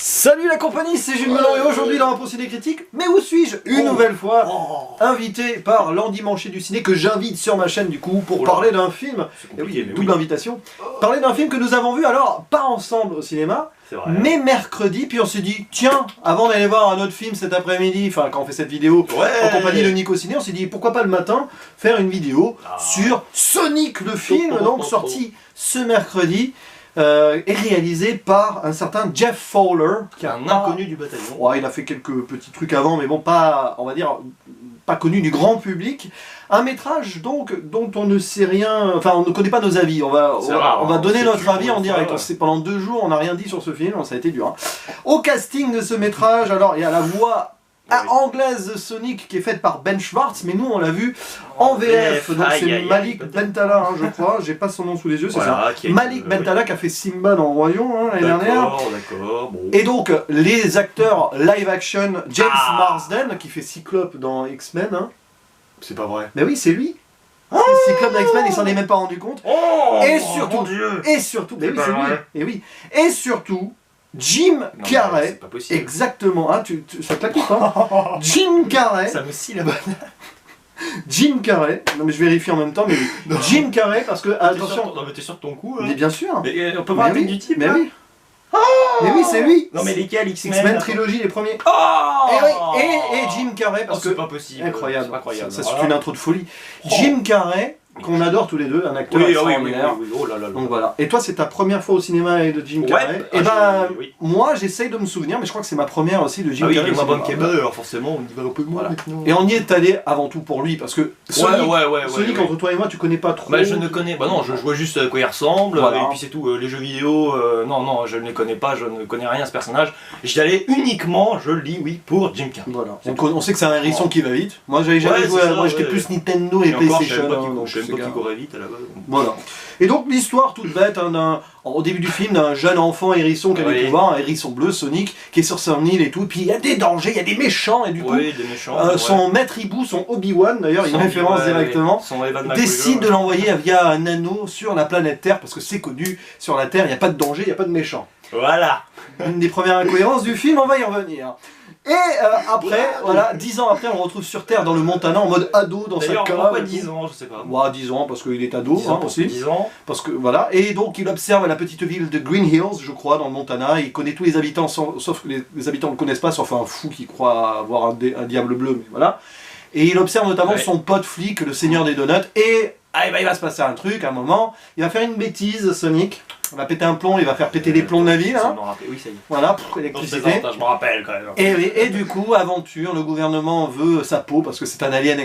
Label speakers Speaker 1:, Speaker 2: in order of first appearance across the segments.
Speaker 1: Salut la compagnie, c'est Jules Melon et aujourd'hui dans un Pour Ciné Critique, mais où suis-je? Une nouvelle fois, invité par Landy Manchet du ciné, que j'invite sur ma chaîne du coup pour parler d'un film, et oui, double invitation, parler d'un film que nous avons vu alors, pas ensemble au cinéma, mais mercredi, puis on s'est dit, tiens, avant d'aller voir un autre film cet après-midi, enfin quand on fait cette vidéo en compagnie de Nico Ciné, on s'est dit, pourquoi pas le matin, faire une vidéo sur Sonic le film, donc sorti ce mercredi. Est réalisé par un certain Jeff Fowler, qui est un inconnu du bataillon. Ouais, il a fait quelques petits trucs avant, mais bon, pas, on va dire, pas connu du grand public. Un métrage donc dont on ne sait rien, enfin on ne connaît pas nos avis. On va donner notre avis en direct. Pendant 2 jours, on n'a rien dit sur ce film, ça a été dur. Hein. Au casting de ce métrage, alors il y a la voix anglaise de Sonic qui est faite par Ben Schwartz, mais nous on l'a vu en VF, donc c'est Malik Bentala, hein, je crois, j'ai pas son nom sous les yeux, c'est ça. Malik Bentala qui a fait Simba dans Roi Lion l'année dernière. D'accord. Bon. Et donc les acteurs live action, James Marsden qui fait Cyclope dans X-Men. Hein. C'est pas vrai. Mais oui, c'est lui. C'est Cyclope dans X-Men, il s'en est même pas rendu compte. Et surtout, mais oui, c'est lui. Et surtout. Jim Carrey, exactement, hein, ça claque pas. Jim Carrey, ça me scie la bonne. Jim Carrey, non mais je vérifie en même temps, mais oui. Jim Carrey, parce que, attention. Non mais t'es sûr de ton coup, hein. Mais bien sûr. Mais on peut voir la tête du type, mais oui. Mais oui, c'est lui. Non mais lesquels X-Men trilogie, les premiers. Et Jim Carrey, parce que. C'est pas possible. Incroyable. Ça c'est une intro de folie. Jim Carrey. Qu'on adore tous les deux, un acteur extraordinaire. Donc voilà. Et toi, c'est ta première fois au cinéma de Jim Carrey. Et ben, moi, j'essaye de me souvenir, mais je crois que c'est ma première aussi de Jim Carrey. Il est ma bonne Kebab, alors forcément, on y va un peu moins maintenant. Et on y est allé avant tout pour lui, parce que Sonic, entre toi et moi, tu connais pas trop. Bah, je ne connais, bah non, je vois juste à quoi il ressemble, et puis c'est tout. Les jeux vidéo, non, je ne les connais pas, je ne connais rien à ce personnage. J'y allais uniquement, je le dis, pour Jim Carrey. Voilà. On sait que c'est un hérisson qui va vite. Moi, j'avais jamais joué, moi j'étais plus Nintendo et PlayStation. Qui courait vite à la base. Voilà. Et donc l'histoire toute bête, au début du film, d'un jeune enfant hérisson qui a des pouvoirs, un hérisson bleu, Sonic, qui est sur son île et tout, et puis il y a des dangers, il y a des méchants, et du coup, son maître hibou, son Obi-Wan, d'ailleurs, il référence directement, décide de l'envoyer via un anneau sur la planète Terre, parce que c'est connu, sur la Terre, il n'y a pas de danger, il n'y a pas de méchants. Voilà. Une des premières incohérences du film, on va y revenir. Et après, voilà, 10 ans après, on le retrouve sur Terre dans le Montana en mode ado dans sa cave. Pourquoi 10 ans, je sais pas. Ouais, 10 ans parce qu'il est ado, aussi. 10 ans. Parce que voilà, et donc il observe la petite ville de Green Hills, je crois, dans le Montana. Il connaît tous les habitants, sauf que les habitants ne le connaissent pas, sauf un fou qui croit avoir un diable bleu, mais voilà. Et il observe notamment son pote flic, le Seigneur des Donuts, et il va se passer un truc, à un moment, il va faire une bêtise, Sonic. On va péter un plomb, il va faire péter les plombs de la ville. Hein. Oui, ça y est. Voilà, électricité. Je me rappelle quand même. Et du coup, aventure, le gouvernement veut sa peau parce que c'est un alien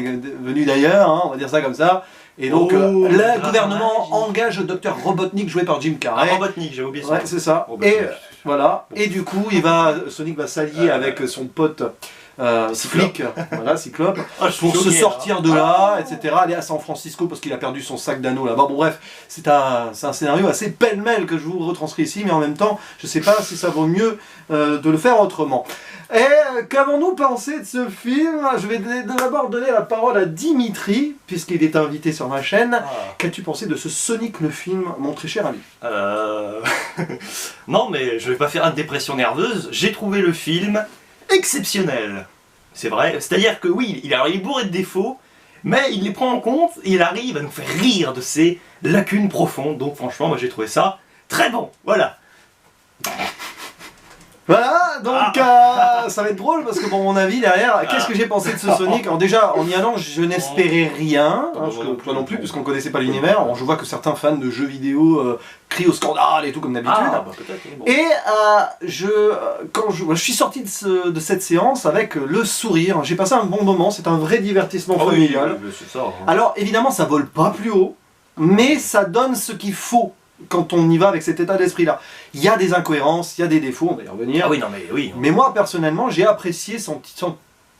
Speaker 1: venu d'ailleurs, hein, on va dire ça comme ça. Et donc, le gouvernement engage le docteur Robotnik joué par Jim Carrey. Robotnik, j'ai oublié ça. Ouais, c'est ça. Et voilà. Et du coup, Sonic va s'allier avec son pote. Flic, voilà, Cyclope, pour se sortir de là, etc., aller à San Francisco parce qu'il a perdu son sac d'anneaux là-bas. Bon bref, c'est un scénario assez pêle-mêle que je vous retranscris ici, mais en même temps, je sais pas si ça vaut mieux de le faire autrement. Et qu'avons-nous pensé de ce film? Je vais d'abord donner la parole à Dimitri, puisqu'il est invité sur ma chaîne. Qu'as-tu pensé de ce Sonic le film, mon très cher ami?
Speaker 2: Non, mais je vais pas faire une dépression nerveuse. J'ai trouvé le film exceptionnel. C'est vrai, c'est-à-dire que oui, il est bourré de défauts, mais il les prend en compte et il arrive à nous faire rire de ses lacunes profondes. Donc franchement, moi j'ai trouvé ça très bon. Voilà.
Speaker 1: Voilà, donc ça va être drôle parce que pour mon avis derrière, qu'est-ce que j'ai pensé de ce Sonic? Alors déjà, en y allant, je n'espérais rien, toi non plus, puisqu'on ne connaissait pas l'univers. Je vois que certains fans de jeux vidéo crient au scandale et tout comme d'habitude. Et quand je suis sorti de cette séance avec le sourire, j'ai passé un bon moment, c'est un vrai divertissement familial. Alors évidemment, ça vole pas plus haut, mais ça donne ce qu'il faut. Quand on y va avec cet état d'esprit-là. Il y a des incohérences, il y a des défauts, on va y revenir. Mais moi, personnellement, j'ai apprécié sans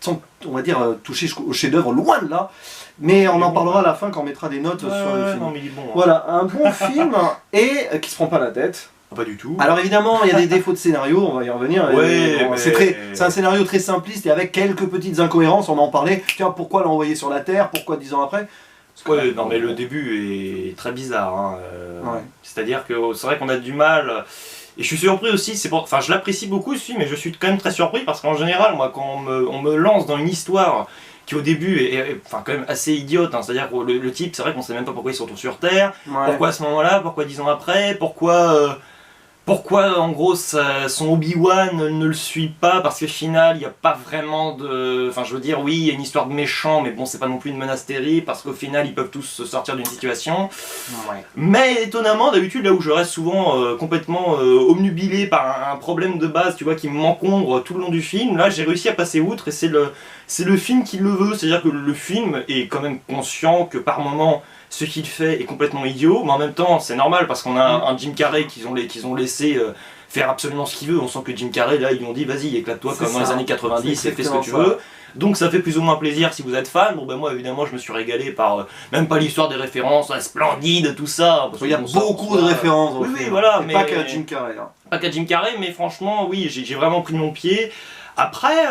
Speaker 1: on va dire, toucher au chef-d'œuvre, loin de là. Mais on en parlera à la fin quand on mettra des notes sur le film. Voilà, un bon film et qui se prend pas la tête.
Speaker 2: Pas du tout.
Speaker 1: Alors évidemment, il y a des défauts de scénario, on va y revenir. C'est un scénario très simpliste et avec quelques petites incohérences, on en parlait. Tiens, pourquoi l'envoyer sur la Terre? Pourquoi 10 ans après?
Speaker 2: Non mais le début est très bizarre, hein. C'est-à-dire que c'est vrai qu'on a du mal, Et je suis surpris aussi, enfin je l'apprécie beaucoup ce film, mais je suis quand même très surpris parce qu'en général, moi quand on me lance dans une histoire qui au début est enfin, quand même assez idiote, hein, c'est-à-dire que le type, c'est vrai qu'on sait même pas pourquoi il se retrouve sur Terre, pourquoi à ce moment-là, pourquoi 10 ans après, pourquoi en gros son Obi-Wan ne le suit pas, parce qu'au final il n'y a pas vraiment de... Enfin je veux dire oui il y a une histoire de méchant mais bon c'est pas non plus une menace terrible parce qu'au final ils peuvent tous se sortir d'une situation. Mais étonnamment d'habitude là où je reste souvent complètement obnubilé par un problème de base tu vois qui m'encombre tout le long du film, là j'ai réussi à passer outre et c'est le film qui le veut, c'est-à-dire que le film est quand même conscient que par moment ce qu'il fait est complètement idiot, mais en même temps c'est normal parce qu'on a un Jim Carrey qu'ils ont laissé faire absolument ce qu'il veut. On sent que Jim Carrey là ils lui ont dit vas-y éclate-toi comme dans les années 90 et fais ce que tu veux. Donc ça fait plus ou moins plaisir si vous êtes fan. Bon ben moi évidemment je me suis régalé par même pas l'histoire des références, Splendide, tout ça.
Speaker 1: Parce il y a beaucoup de références.
Speaker 2: Oui voilà, mais
Speaker 1: pas qu'à Jim Carrey là.
Speaker 2: Pas qu'à Jim Carrey, mais franchement oui j'ai vraiment pris mon pied. Après,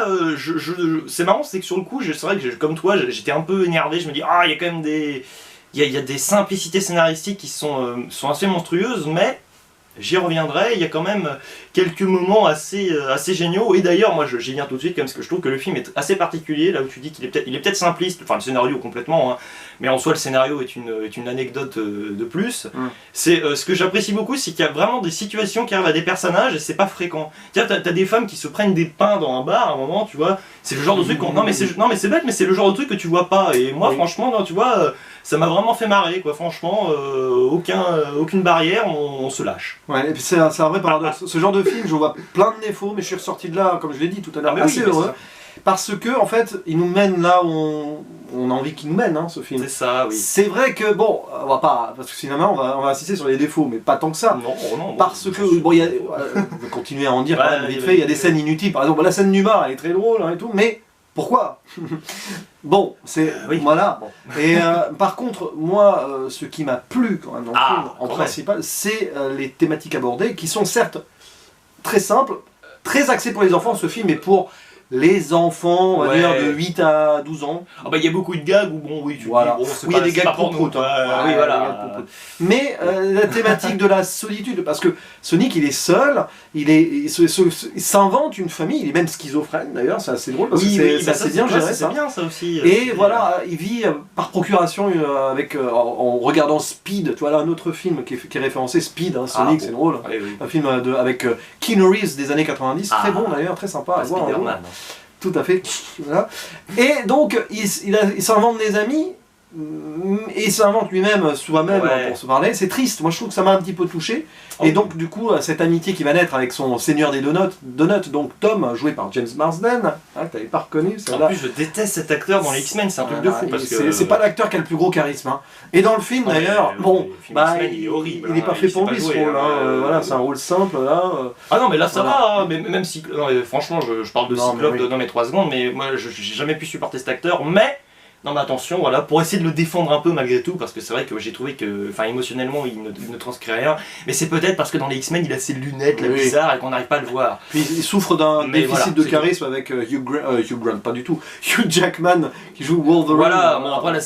Speaker 2: c'est marrant, c'est que sur le coup, c'est vrai que comme toi, j'étais un peu énervé. Je me dis ah il y a quand même des il y a des simplicités scénaristiques qui sont assez monstrueuses, mais j'y reviendrai, il y a quand même quelques moments assez géniaux, et d'ailleurs moi j'y viens tout de suite parce que je trouve que le film est assez particulier, là où tu dis qu'il est peut-être simpliste, enfin le scénario complètement, hein, mais en soi le scénario est une anecdote de plus. C'est ce que j'apprécie beaucoup, c'est qu'il y a vraiment des situations qui arrivent à des personnages et c'est pas fréquent. T'as des femmes qui se prennent des pains dans un bar à un moment, tu vois, c'est le genre de truc non mais c'est bête, mais c'est le genre de truc que tu vois pas, et moi franchement non, tu vois, ça m'a vraiment fait marrer quoi, franchement, aucune barrière, on se lâche.
Speaker 1: Ouais, et puis c'est un vrai paradoxe. Ce genre de film, je vois plein de défauts, mais je suis ressorti de là, comme je l'ai dit tout à l'heure, assez heureux. Parce que, en fait, il nous mène là où on a envie qu'il nous mène, hein, ce film.
Speaker 2: C'est ça, oui.
Speaker 1: C'est vrai que, bon, on va pas, parce que finalement, on va insister sur les défauts, mais pas tant que ça.
Speaker 2: Non.
Speaker 1: Parce que, bon, il y a, on va continuer à en dire quand même vite fait, il y a des scènes inutiles. Par exemple, la scène du bar, elle est très drôle, hein, et tout, mais pourquoi? Bon, c'est... Voilà. Bon. Et par contre, moi, ce qui m'a plu quand même dans le film, en principal, c'est les thématiques abordées, qui sont certes très simples, très axées pour les enfants. Ce film est pour les enfants, on va dire, de 8 à 12 ans.
Speaker 2: Ah bah il y a beaucoup de gags où bon, oui, tu
Speaker 1: voilà.
Speaker 2: dis, bon,
Speaker 1: oui, il y a des gags pour prout.
Speaker 2: Oui, voilà.
Speaker 1: Mais la thématique de la solitude, parce que Sonic, il est seul, il s'invente une famille, il est même schizophrène d'ailleurs, c'est assez drôle, parce que c'est assez bien géré.
Speaker 2: C'est bien ça aussi.
Speaker 1: Et voilà, il vit par procuration en regardant Speed, tu vois là un autre film qui est référencé, Speed, hein, Sonic, c'est drôle. Un film avec Keanu Reeves des années 90, très bon d'ailleurs, très sympa à voir. Tout à fait. Voilà. Et donc, il s'invente des amis, et il s'invente lui-même, soi-même, pour se parler. C'est triste, moi je trouve que ça m'a un petit peu touché. Et donc, du coup, cette amitié qui va naître avec son seigneur des donuts, donc Tom, joué par James Marsden, hein, t'avais pas reconnu
Speaker 2: En plus, je déteste cet acteur dans les X-Men, c'est un truc de fou. Parce que
Speaker 1: c'est pas l'acteur qui a le plus gros charisme. Hein. Et dans le film, d'ailleurs, il est horrible. Il est pas fait pour lui ce rôle. Voilà, c'est un rôle simple. Là,
Speaker 2: ah non, mais là ça va, mais même si. Franchement, je parle de Cyclope dans mes 3 secondes, mais moi j'ai jamais pu supporter cet acteur, mais. Non mais attention, voilà, pour essayer de le défendre un peu malgré tout, parce que c'est vrai que j'ai trouvé que, enfin émotionnellement il ne transcrit rien, mais c'est peut-être parce que dans les X-Men il a ses lunettes là bizarres et qu'on n'arrive pas à le voir.
Speaker 1: Puis il souffre d'un déficit de charisme avec Hugh Grant, pas du tout, Hugh Jackman qui joue Wolverine.
Speaker 2: Voilà, bon après là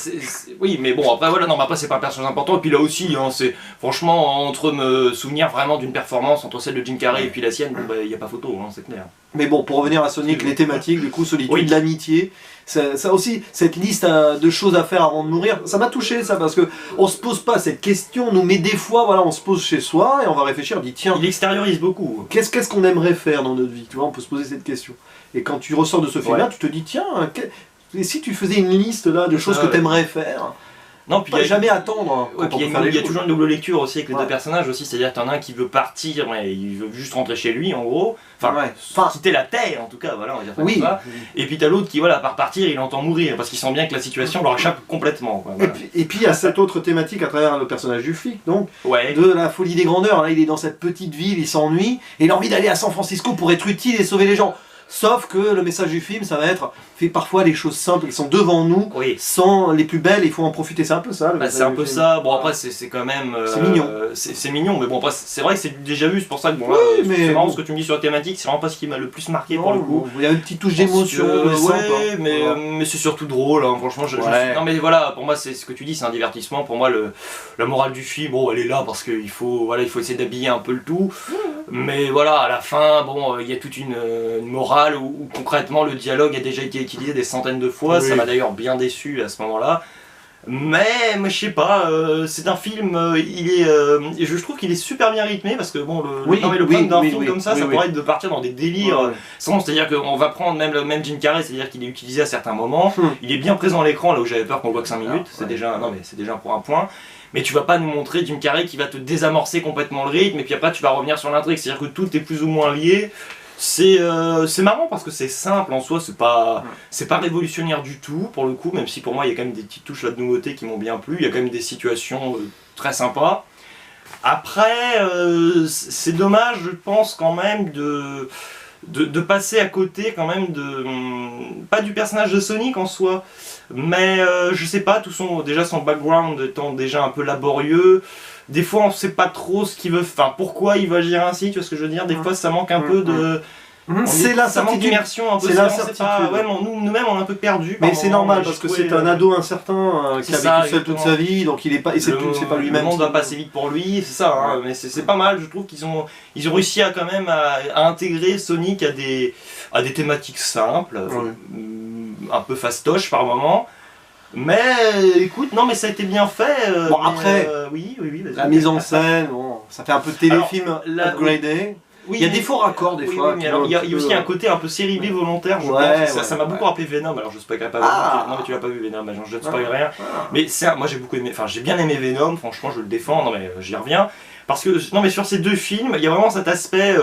Speaker 2: oui mais bon après voilà, non mais après c'est pas un personnage important, et puis là aussi, hein, c'est franchement entre me souvenir vraiment d'une performance entre celle de Jim Carrey et puis la sienne, bon bah y a pas photo, hein, c'est clair.
Speaker 1: Mais bon, pour revenir à Sonic, les thématiques, du coup, solitude, l'amitié, ça aussi, cette liste de choses à faire avant de mourir, ça m'a touché ça, parce que on se pose pas cette question, nous, mais des fois, voilà, on se pose chez soi et on va réfléchir, on dit tiens,
Speaker 2: il extériorise beaucoup.
Speaker 1: Qu'est-ce qu'on aimerait faire dans notre vie, tu vois, on peut se poser cette question. Et quand tu ressors de ce film-là, tu te dis tiens, et si tu faisais une liste là de choses que tu aimerais faire? Non, puis il n'y a jamais attendre.
Speaker 2: Il y a toujours une double lecture aussi avec les deux personnages aussi, c'est-à-dire que t'en as un qui veut partir, mais il veut juste rentrer chez lui en gros, enfin quitter la terre en tout cas, voilà, on va dire ça comme ça. Et puis t'as l'autre qui voilà, par partir il entend mourir parce qu'il sent bien que la situation leur échappe complètement. Quoi, voilà.
Speaker 1: Et puis il y a cette autre thématique à travers le personnage du flic, donc de la folie des grandeurs. Là il est dans cette petite ville, il s'ennuie, et il a envie d'aller à San Francisco pour être utile et sauver les gens. Sauf que le message du film, ça va être fait parfois les choses simples, elles sont devant nous, sans les plus belles, il faut en profiter. C'est un peu ça.
Speaker 2: C'est un peu ça. Bon après c'est quand même.
Speaker 1: C'est mignon.
Speaker 2: C'est mignon, mais bon après c'est vrai que c'est déjà vu, c'est pour ça que bon c'est marrant ce que tu me dis sur la thématique, c'est vraiment pas ce qui m'a le plus marqué pour le coup.
Speaker 1: Il y a une petite touche d'émotion.
Speaker 2: Mais c'est surtout drôle. Hein, franchement, non mais voilà, pour moi c'est ce que tu dis, c'est un divertissement. Pour moi la morale du film, bon elle est là parce qu'il faut essayer d'habiller un peu le tout. Mais voilà, à la fin, bon, il y a toute une morale où concrètement le dialogue a déjà été utilisé des centaines de fois, ça m'a d'ailleurs bien déçu à ce moment-là. Mais je sais pas, c'est un film, je trouve qu'il est super bien rythmé parce que bon, le problème d'un film comme ça pourrait être de partir dans des délires. C'est-à-dire qu'on va prendre même Jim Carrey, c'est-à-dire qu'il est utilisé à certains moments, il est bien présent à l'écran là où j'avais peur qu'on le voit que 5 minutes, c'est déjà pour un point. Mais tu vas pas nous montrer Jim Carrey qui va te désamorcer complètement le rythme et puis après tu vas revenir sur l'intrigue, c'est-à-dire que tout est plus ou moins lié. C'est marrant parce que c'est simple en soi, c'est pas révolutionnaire du tout pour le coup, même si pour moi il y a quand même des petites touches là de nouveauté qui m'ont bien plu, il y a quand même des situations très sympas. Après, c'est dommage je pense quand même de passer à côté quand même pas du personnage de Sonic en soi, mais je sais pas, déjà son background étant déjà un peu laborieux, des fois on sait pas trop ce qu'il veut, pourquoi il va agir ainsi, tu vois ce que je veux dire, des fois ça manque un peu de... ça manque d'immersion un peu,
Speaker 1: c'est l'incertitude.
Speaker 2: Nous-mêmes on est un peu perdus.
Speaker 1: Mais c'est normal parce que c'est un ado incertain qui a vécu seul toute sa vie, donc il est pas, et c'est pas lui-même.
Speaker 2: Le monde va pas assez vite pour lui, c'est ça, hein, mais c'est pas mal, je trouve qu'ils ont réussi à quand même à intégrer Sonic à des thématiques simples, un peu fastoche par moment. Mais écoute, non mais ça a été bien fait.
Speaker 1: Bon après,
Speaker 2: oui,
Speaker 1: la mise en scène, bon, ça fait un peu téléfilm upgradé.
Speaker 2: Oui,
Speaker 1: il y a des faux raccords des fois.
Speaker 2: Mais alors, il y a aussi un côté un peu série B volontaire, je pense. Ça m'a beaucoup rappelé Venom, alors je spoilerai pas Venom. Non mais tu l'as pas vu Venom, je ne spoilerai rien. Mais moi j'ai beaucoup aimé, j'ai bien aimé Venom, franchement je le défends, non mais j'y reviens. Parce que, non mais sur ces deux films, il y a vraiment cet aspect,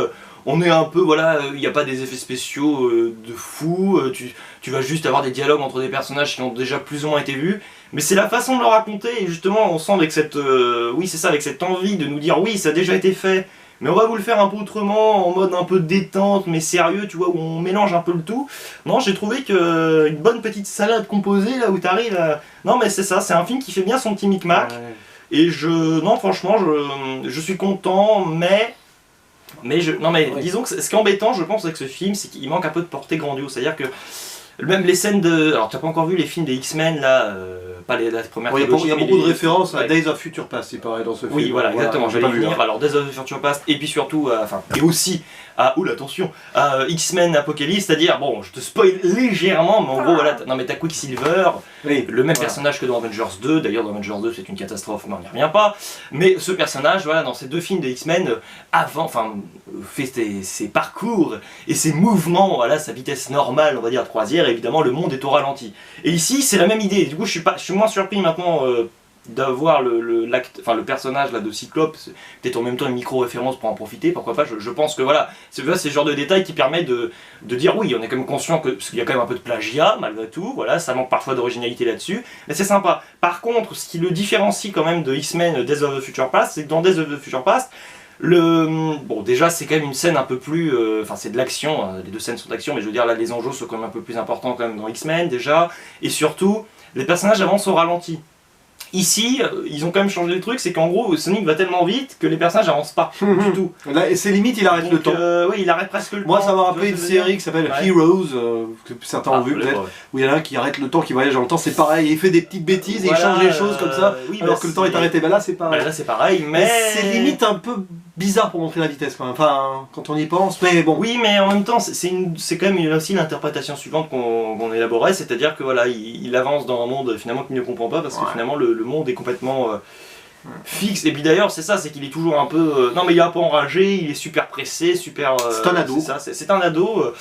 Speaker 2: on est un peu, voilà, il n'y a pas des effets spéciaux de fou, tu vas juste avoir des dialogues entre des personnages qui ont déjà plus ou moins été vus. Mais c'est la façon de le raconter, et justement on sent avec cette, avec cette envie de nous dire oui ça a déjà été fait. Mais on va vous le faire un peu autrement, en mode un peu détente, mais sérieux, tu vois, où on mélange un peu le tout. Non, j'ai trouvé qu'une bonne petite salade composée, là où t'arrives à... Non, mais c'est ça, c'est un film qui fait bien son petit micmac. Et non, franchement, je suis content, mais disons que ce qui est embêtant, je pense, avec ce film, c'est qu'il manque un peu de portée grandiose. C'est-à-dire que même les scènes de... Alors, tu n'as pas encore vu les films des X-Men, là, pas la première trilogie.
Speaker 1: Il y a beaucoup de références à Days of Future Past, il paraît, dans ce film.
Speaker 2: Oui, voilà, exactement, j'allais y venir. Alors, Days of Future Past, et puis surtout, et aussi à X-Men Apocalypse, c'est-à-dire, bon, je te spoil légèrement, mais en gros, voilà, non mais t'as Quicksilver, le même personnage que dans Avengers 2, d'ailleurs dans Avengers 2 c'est une catastrophe, mais on n'y revient pas, mais ce personnage, voilà, dans ces deux films des X-Men, fait ses parcours et ses mouvements, voilà, sa vitesse normale, on va dire, de croisière, et évidemment le monde est au ralenti. Et ici, c'est la même idée, du coup, je suis moins surpris maintenant d'avoir le personnage là de Cyclope, peut-être en même temps une micro-référence pour en profiter, pourquoi pas, je pense que voilà, c'est ce genre de détail qui permet de dire oui, on est quand même conscient parce qu'il y a quand même un peu de plagiat malgré tout, voilà, ça manque parfois d'originalité là-dessus, mais c'est sympa. Par contre, ce qui le différencie quand même de X-Men Days of the Future Past, c'est que dans Days of the Future Past, bon déjà c'est quand même une scène un peu plus, c'est de l'action, les deux scènes sont d'action, mais je veux dire là les enjeux sont quand même un peu plus importants quand même dans X-Men déjà, et surtout, les personnages avancent au ralenti. Ici, ils ont quand même changé le truc, c'est qu'en gros, Sonic va tellement vite que les personnages n'avancent pas du tout.
Speaker 1: Là, c'est limite, il arrête le temps.
Speaker 2: Oui, il arrête presque le temps.
Speaker 1: Moi, ça m'a rappelé une série qui s'appelle Heroes, que certains ont vu peut-être, où il y en a un qui arrête le temps, qui voyage dans le temps, c'est pareil, il fait des petites bêtises et il change les choses comme ça, alors que le temps est arrêté. Là, c'est pareil.
Speaker 2: Là, c'est pareil, mais
Speaker 1: c'est limite un peu bizarre pour montrer la vitesse, quand même. Enfin, quand on y pense, mais bon.
Speaker 2: Oui, mais en même temps, c'est quand même aussi l'interprétation suivante qu'on élaborait, c'est-à-dire que voilà, il avance dans un monde finalement qu'il ne comprend pas, parce que finalement le monde est complètement fixe. Et puis d'ailleurs, c'est ça, c'est qu'il est toujours un peu... non mais il est un peu enragé, il est super pressé, super...
Speaker 1: c'est un ado.
Speaker 2: C'est un ado.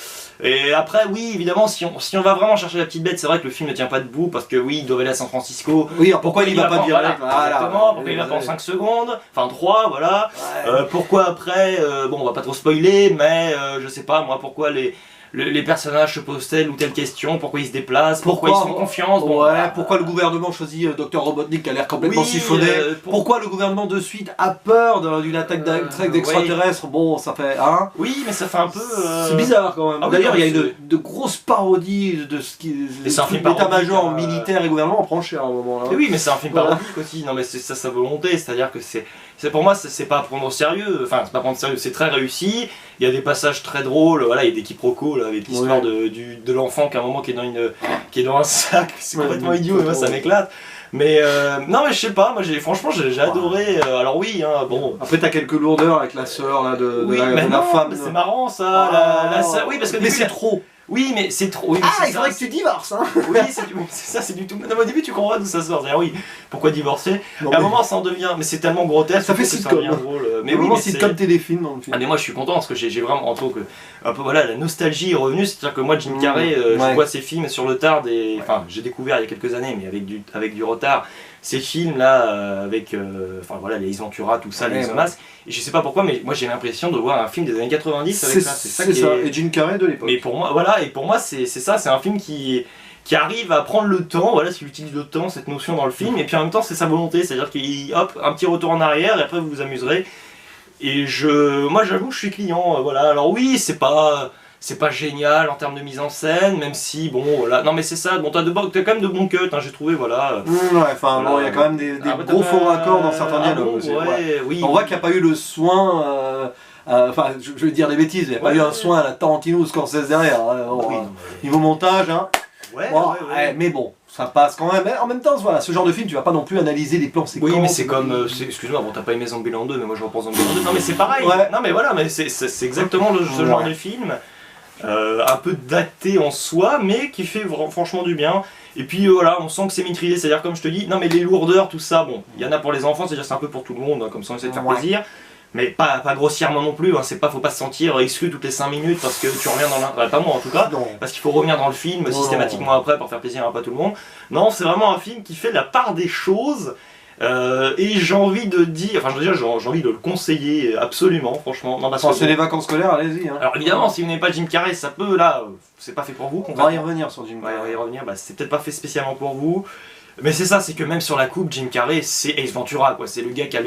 Speaker 2: Et après, oui, évidemment, si on va vraiment chercher la petite bête, c'est vrai que le film ne tient pas debout, parce que oui, il doit aller à San Francisco.
Speaker 1: Oui, alors pourquoi il va pas direct?
Speaker 2: Exactement, pourquoi il va pas en 5 secondes, enfin 3, voilà. Pourquoi après, bon, on va pas trop spoiler, mais je sais pas, moi, pourquoi les personnages se posent telle ou telle question, pourquoi ils se déplacent, pourquoi ils se font confiance. Bon,
Speaker 1: pourquoi le gouvernement choisit Dr Robotnik qui a l'air complètement siphonné, pourquoi le gouvernement de suite a peur d'une attaque d'extraterrestres, bon ça fait... Hein,
Speaker 2: oui, mais ça fait un peu...
Speaker 1: C'est bizarre quand même. D'ailleurs il y a de grosses parodies de ce qui... l'état-major militaire et gouvernement en prend cher à un moment là.
Speaker 2: Oui, mais c'est un film parodique aussi, non mais c'est ça sa volonté, c'est-à-dire que pour moi c'est pas à prendre au sérieux, enfin c'est pas à prendre au sérieux, c'est très réussi, il y a des passages très drôles, voilà, il y a des quiproquos là, avec l'histoire de l'enfant qui à un moment qui est dans un sac, c'est complètement idiot, et moi ça m'éclate. Mais non, mais je sais pas, moi franchement j'ai adoré. Alors oui, hein, bon.
Speaker 1: Après t'as quelques lourdeurs avec la sœur là de
Speaker 2: Oui,
Speaker 1: la
Speaker 2: non,
Speaker 1: femme.
Speaker 2: c'est marrant ça. La sœur. Oui, parce que
Speaker 1: mais c'est trop.
Speaker 2: Oui, mais c'est trop. Oui,
Speaker 1: ah, il faudrait que tu divorces, hein.
Speaker 2: Oui, c'est ça, c'est du tout. Non, mais au début, tu comprends d'où ça sort. C'est-à-dire, oui, pourquoi divorcer? Non, à un moment, ça en devient. Mais c'est tellement grotesque.
Speaker 1: Ça fait sitcom.
Speaker 2: Drôle. Mais
Speaker 1: oui, mais c'est comme téléfilm dans le film.
Speaker 2: Ah, mais moi, je suis content parce que j'ai vraiment. En tant que. Un peu, voilà, la nostalgie est revenue. C'est-à-dire que moi, Jim Carrey, je vois ses films sur le tard des. Enfin, j'ai découvert il y a quelques années, mais avec du retard. Ces films là avec enfin voilà les Ace Ventura, tout ça, les Masques, et je sais pas pourquoi mais moi j'ai l'impression de voir un film des années 90 avec ça, c'est ça qui est...
Speaker 1: et Jim Carrey de l'époque.
Speaker 2: Mais pour moi voilà, et pour moi c'est ça, c'est un film qui arrive à prendre le temps, voilà, s'il utilise le temps, cette notion dans le film, et puis en même temps c'est sa volonté, c'est-à-dire qu'il hop, un petit retour en arrière et après vous vous amuserez. Et moi j'avoue que je suis client, voilà. Alors oui, c'est pas génial en termes de mise en scène, même si, bon, voilà. Non, mais c'est ça, bon, t'as quand même de bons cuts, hein, j'ai trouvé, voilà.
Speaker 1: Ouais, enfin, bon, il y a quand même des gros faux raccords dans certains dialogues.
Speaker 2: Oui,
Speaker 1: on voit qu'il n'y a pas eu le soin. Enfin, je vais dire des bêtises, il n'y a pas eu un soin à la Tarantino ou Scorsese derrière. Niveau montage, hein. Mais bon, ça passe quand même. Mais en même temps, voilà, ce genre de film, tu vas pas non plus analyser les plans séquences.
Speaker 2: Oui, mais c'est comme. Excuse-moi, bon, t'as pas aimé Zombieland 2, mais moi je repense Zombieland 2. Non, mais c'est pareil. Non, mais voilà, mais c'est exactement ce genre de film. Un peu daté en soi, mais qui fait franchement du bien. Et puis voilà, on sent que c'est maîtrisé, c'est-à-dire comme je te dis, non mais les lourdeurs, tout ça, bon, il y en a pour les enfants, c'est-à-dire c'est un peu pour tout le monde, hein, comme ça on essaie de faire plaisir. Mais pas grossièrement non plus, hein, faut pas se sentir exclu toutes les 5 minutes parce que tu reviens dans pas moi en tout cas, parce qu'il faut revenir dans le film systématiquement après pour faire plaisir à pas tout le monde. Non, c'est vraiment un film qui fait la part des choses. Et j'ai envie de dire, enfin je veux dire, j'ai envie de le conseiller absolument, franchement. Non, parce que
Speaker 1: c'est les vacances scolaires, allez-y. Hein.
Speaker 2: Alors évidemment, si vous n'aimez pas Jim Carrey, ça peut, là, c'est pas fait pour vous.
Speaker 1: On va y revenir sur Jim Carrey.
Speaker 2: On va y revenir, bah, c'est peut-être pas fait spécialement pour vous. Mais c'est ça, c'est que même sur la coupe, Jim Carrey, c'est Ace Ventura, quoi. C'est le gars qui a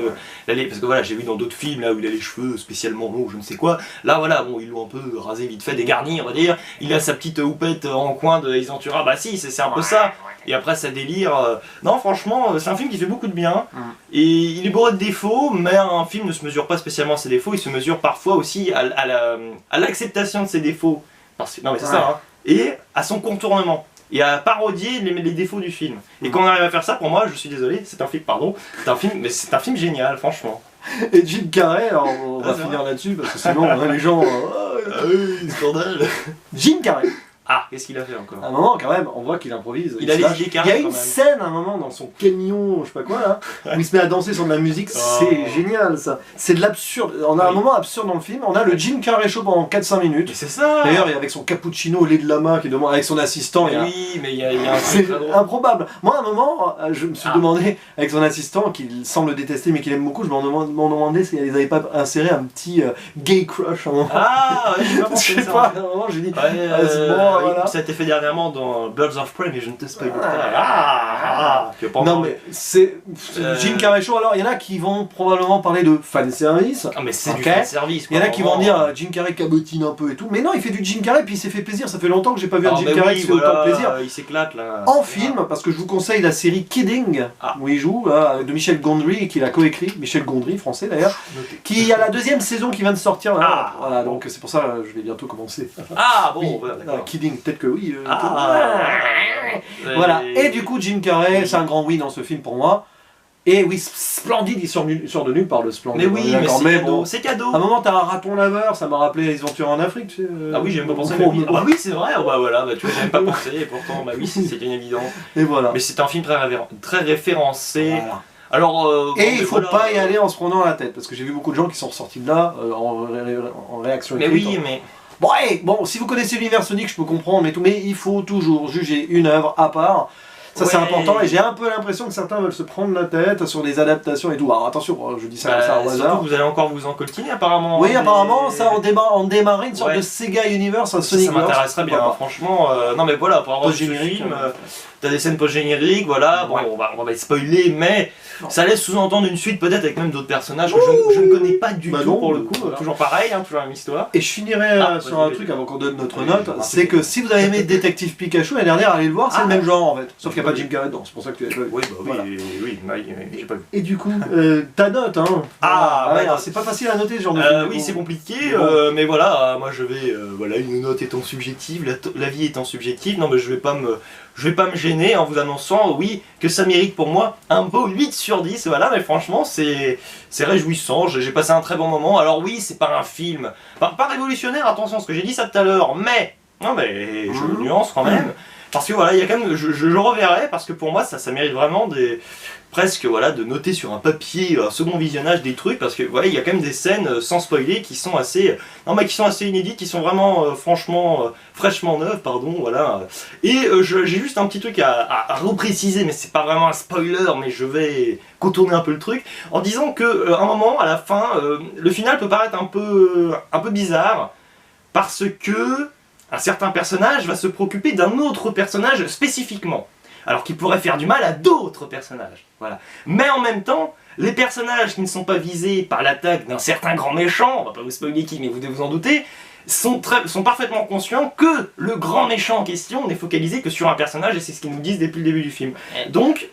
Speaker 2: parce que voilà, j'ai vu dans d'autres films là où il a les cheveux spécialement longs, je ne sais quoi. Là, voilà, bon, ils l'ont un peu rasé vite fait, dégarni, on va dire. Il a sa petite houppette en coin de Ace Ventura, bah si, c'est un peu ça. Et après, ça délire. Non, franchement, c'est un film qui fait beaucoup de bien. Et il est bourré de défauts, mais un film ne se mesure pas spécialement à ses défauts, il se mesure parfois aussi à l'acceptation de ses défauts. Non, mais c'est ça, hein. Et à son contournement. Et à parodier les défauts du film. Et quand on arrive à faire ça, pour moi, je suis désolé, c'est un film génial, franchement.
Speaker 1: Et Jim Carrey, alors on va finir là-dessus, parce que sinon les gens...
Speaker 2: scandale.
Speaker 1: Jim Carrey.
Speaker 2: Ah, qu'est-ce qu'il a fait encore?
Speaker 1: À un moment, quand même, on voit qu'il improvise.
Speaker 2: Il a les idées carrées.
Speaker 1: Il y a une scène, à un moment, dans son camion, je sais pas quoi, là, où il se met à danser sur de la musique. C'est génial, ça. C'est de l'absurde. On a un moment absurde dans le film. On a le Jim Carrey show pendant 4-5 minutes.
Speaker 2: C'est ça.
Speaker 1: D'ailleurs, il y a avec son cappuccino au lait de lama qui demande avec son assistant.
Speaker 2: Oui, mais il y a un
Speaker 1: c'est improbable. Moi, à un moment, je me suis demandé, avec son assistant, qu'il semble détester, mais qu'il aime beaucoup, je m'en demandais s'ils n'avaient pas inséré un petit gay crush à un moment.
Speaker 2: Ah, ouais,
Speaker 1: je sais pas, à un moment, j'ai dit,
Speaker 2: voilà. Ça a été fait dernièrement dans Birds of Prey, mais je ne te spoil pas.
Speaker 1: Non, mais c'est Jim Carrey show. Alors, il y en a qui vont probablement parler de fanservice.
Speaker 2: Ah, mais c'est du fanservice.
Speaker 1: Il y en a qui vont dire Jim Carrey cabotine un peu et tout. Mais non, il fait du Jim Carrey, puis il s'est fait plaisir. Ça fait longtemps que j'ai pas vu un Jim Carrey qui fait autant plaisir.
Speaker 2: Il s'éclate là.
Speaker 1: En film, parce que je vous conseille la série Kidding, où il joue, de Michel Gondry, qui l'a coécrit. Michel Gondry, français d'ailleurs. Qui a la 2e saison qui vient de sortir là. Voilà, donc c'est pour ça que je vais bientôt commencer.
Speaker 2: Ah bon, d'accord.
Speaker 1: Kidding, peut-être que oui. Voilà, et du coup Jim Carrey, c'est un grand oui dans ce film pour moi. Et oui, splendide, il sort de nulle part le splendide.
Speaker 2: Mais oui, mais c'est cadeau, bon, c'est cadeau.
Speaker 1: À un moment, t'as un raton laveur, ça m'a rappelé les aventures en Afrique. Tu sais,
Speaker 2: ah oui, j'ai même pas pensé. Mais oui. Ah bah oui, c'est vrai. Bah voilà, tu vois, j'ai même pas pensé. Et pourtant, bah oui, c'est bien évident. Et voilà. Mais c'est un film très référencé. Voilà. Alors,
Speaker 1: et il faut pas y aller en se prenant la tête, parce que j'ai vu beaucoup de gens qui sont ressortis de là en réaction.
Speaker 2: Mais oui, mais.
Speaker 1: Bon, si vous connaissez l'univers Sonic, je peux comprendre, mais il faut toujours juger une œuvre à part. Ça c'est important, et j'ai un peu l'impression que certains veulent se prendre la tête sur des adaptations et tout. Alors attention, je dis ça comme ça au hasard.
Speaker 2: Vous allez encore vous encoltiner apparemment.
Speaker 1: Oui, apparemment, ça on démarrait une sorte de Sega Universe, un Sonic.
Speaker 2: Ça m'intéresserait bien, franchement. Non mais voilà, pour avoir ce film, t'as des scènes post-génériques, voilà, bon, on va pas spoiler, mais ça laisse sous-entendre une suite peut-être avec même d'autres personnages que je ne connais pas du tout pour le coup. Toujours pareil, toujours la même histoire. Et je finirai sur un truc avant qu'on donne notre note, c'est que si vous avez aimé Détective Pikachu l'année dernière, allez le voir, c'est le même genre en fait. Sauf qu'il
Speaker 1: n'y a pas de Jim Carrey dedans, c'est pour ça que tu l'avais pas vu.
Speaker 2: Oui, bah oui,
Speaker 1: Voilà.
Speaker 2: oui, j'ai pas vu.
Speaker 1: Et du coup, ta note, hein.
Speaker 2: Ah,
Speaker 1: alors, c'est pas facile à noter ce genre de film.
Speaker 2: oui, c'est compliqué,
Speaker 1: Bon.
Speaker 2: mais voilà, moi je vais, voilà, une note étant subjective, la vie étant subjective, non mais je vais pas me gêner en vous annonçant, oui, que ça mérite pour moi un beau 8 sur 10, voilà, mais franchement c'est réjouissant, j'ai passé un très bon moment. Alors oui, c'est pas un film, pas révolutionnaire, attention, ce que j'ai dit ça tout à l'heure, mais, non mais je nuance quand même, parce que voilà, il y a quand même, je reverrai, parce que pour moi ça mérite vraiment presque voilà, de noter sur un papier, un second visionnage des trucs, parce que voilà, il y a quand même des scènes sans spoiler qui sont assez, qui sont assez inédites, qui sont vraiment franchement fraîchement neuves, pardon, voilà. Et j'ai juste un petit truc à repréciser, mais c'est pas vraiment un spoiler, mais je vais contourner un peu le truc en disant que un moment à la fin, le final peut paraître un peu bizarre parce que un certain personnage va se préoccuper d'un autre personnage spécifiquement, alors qu'il pourrait faire du mal à d'autres personnages. Voilà. Mais en même temps, les personnages qui ne sont pas visés par l'attaque d'un certain grand méchant, on va pas vous spoiler qui, mais vous devez vous en douter, sont parfaitement conscients que le grand méchant en question n'est focalisé que sur un personnage, et c'est ce qu'ils nous disent depuis le début du film. Donc,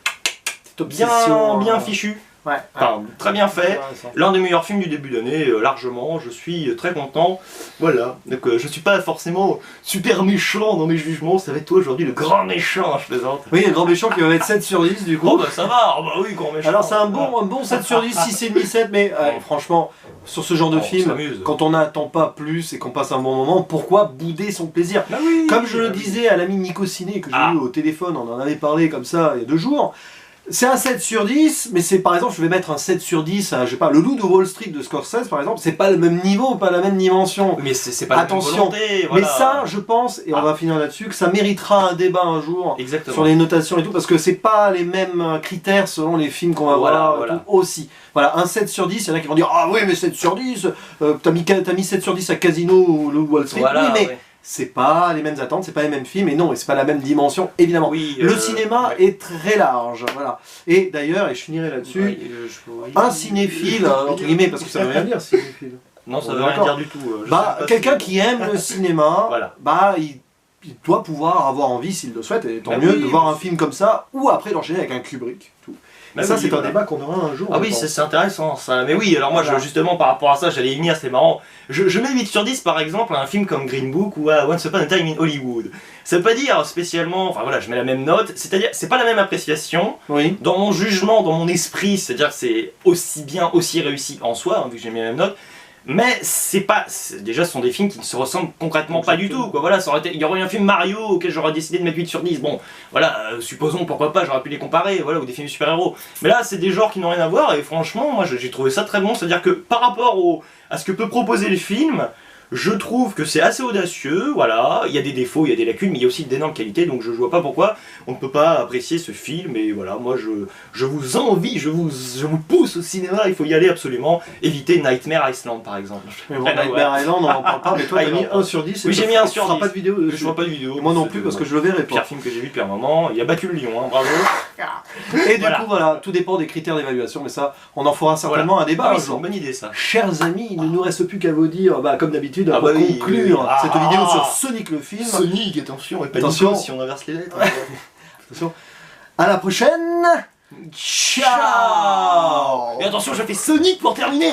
Speaker 2: bien fichu.
Speaker 1: Ouais,
Speaker 2: enfin, très bien fait, l'un des meilleurs films du début d'année, largement, je suis très content, voilà, donc je suis pas forcément super méchant dans mes jugements, ça va être toi aujourd'hui le grand méchant, je plaisante.
Speaker 1: Oui, le grand méchant qui va mettre 7 sur 10 du coup.
Speaker 2: Oh bah ça va, oh bah oui, grand méchant.
Speaker 1: Alors c'est un bon 7 sur 10, 6,5, 7, mais franchement, sur ce genre de film, quand on n'attend pas plus et qu'on passe un bon moment, pourquoi bouder son plaisir?
Speaker 2: Bah oui,
Speaker 1: comme je le disais à l'ami Nico Ciné, que j'ai eu au téléphone, on en avait parlé comme ça il y a 2 jours, c'est un 7 sur 10, mais c'est par exemple, je vais mettre un 7 sur 10 à, je sais pas, Le Loup de Wall Street de Scorsese par exemple, c'est pas le même niveau, pas la même dimension.
Speaker 2: Mais c'est pas
Speaker 1: attention,
Speaker 2: la même volonté, voilà.
Speaker 1: Mais ça, je pense, et on va finir là-dessus, que ça méritera un débat un jour.
Speaker 2: Exactement.
Speaker 1: Sur les notations et tout, parce que c'est pas les mêmes critères selon les films qu'on va voir tout, aussi. Voilà, un 7 sur 10, il y en a qui vont dire, ah oui, mais 7 sur 10, t'as mis 7 sur 10 à Casino ou Le Wall Street,
Speaker 2: voilà,
Speaker 1: oui, mais... c'est pas les mêmes attentes, c'est pas les mêmes films, et non, et c'est pas la même dimension, évidemment. Oui, le cinéma est très large, voilà. Et d'ailleurs, et je finirai là-dessus, un cinéphile, entre guillemets, parce que ça veut rien dire, cinéphile.
Speaker 2: Non, ça veut rien dire du tout.
Speaker 1: Quelqu'un qui aime le cinéma, il doit pouvoir avoir envie, s'il le souhaite, et tant mieux, de voir un film comme ça, ou après d'enchaîner avec un Kubrick. Tout. Mais ça, c'est un débat qu'on aura un jour.
Speaker 2: Ah oui, c'est intéressant ça. Mais oui, alors moi, justement, par rapport à ça, j'allais y venir, c'est marrant. Je mets 8 sur 10 par exemple à un film comme Green Book ou à Once Upon a Time in Hollywood. Ça veut pas dire spécialement, enfin voilà, je mets la même note, c'est-à-dire, c'est pas la même appréciation.
Speaker 1: Oui.
Speaker 2: Dans mon jugement, dans mon esprit, c'est-à-dire que c'est aussi bien, aussi réussi en soi, vu que j'ai mis la même note. Mais c'est pas. Déjà, ce sont des films qui ne se ressemblent concrètement pas du tout. Quoi. Voilà, il y aurait eu un film Mario auquel j'aurais décidé de mettre 8 sur 10. Bon, voilà, supposons, pourquoi pas, j'aurais pu les comparer, voilà, ou des films de super-héros. Mais là, c'est des genres qui n'ont rien à voir, et franchement, moi j'ai trouvé ça très bon. C'est-à-dire que par rapport à ce que peut proposer le film, je trouve que c'est assez audacieux, voilà, il y a des défauts, il y a des lacunes, mais il y a aussi d'énormes qualités, donc je vois pas pourquoi on ne peut pas apprécier ce film, et voilà, moi je vous envie, je vous pousse au cinéma, il faut y aller absolument, éviter Nightmare Island par exemple.
Speaker 1: Mais bon, Nightmare Island, on en parle pas, mais toi t'as mis 1 sur 10,
Speaker 2: oui j'ai mis 1 sur 10,
Speaker 1: pas de vidéo,
Speaker 2: je vois pas de vidéo.
Speaker 1: Moi non plus, parce que je le verrai pas.
Speaker 2: Pire film que j'ai vu depuis un moment, il a battu le lion, hein, bravo.
Speaker 1: Et du coup voilà, tout dépend des critères d'évaluation, mais ça, on en fera certainement un débat.
Speaker 2: C'est une bonne idée ça.
Speaker 1: Chers amis, il ne nous reste plus qu'à vous dire, comme d'habitude, pour conclure cette vidéo sur Sonic le film.
Speaker 2: Sonic, attention, et pas
Speaker 1: attention
Speaker 2: si on inverse les lettres.
Speaker 1: Attention. À la prochaine. Ciao.
Speaker 2: Et attention, je fais Sonic pour terminer.